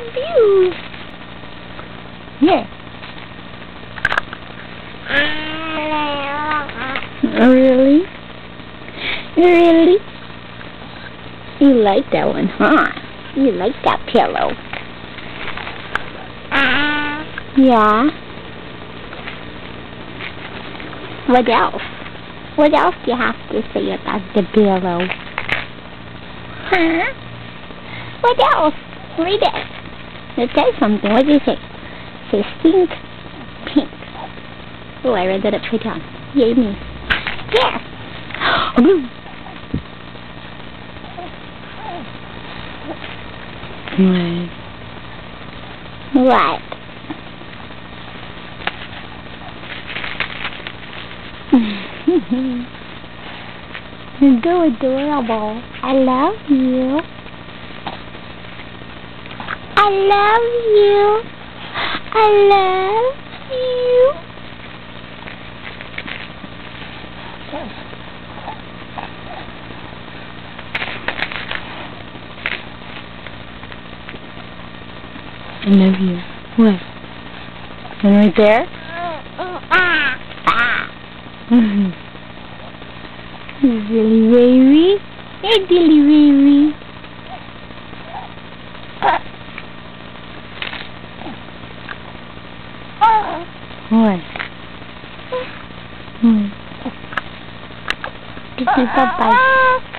confused. Yeah. Really? Really? You like that one, huh? You like that pillow. Yeah. What else? What else do you have to say about the pillow? Huh? What else? Read it. It says something. What does it say? It says stink pink. Oh, I read that upside down. Yay me. Yes. What? You're so adorable. I love you. I love you. I love you. I love you. What? And right there? Dilly baby. Hey, Dilly baby. What? This is a bite.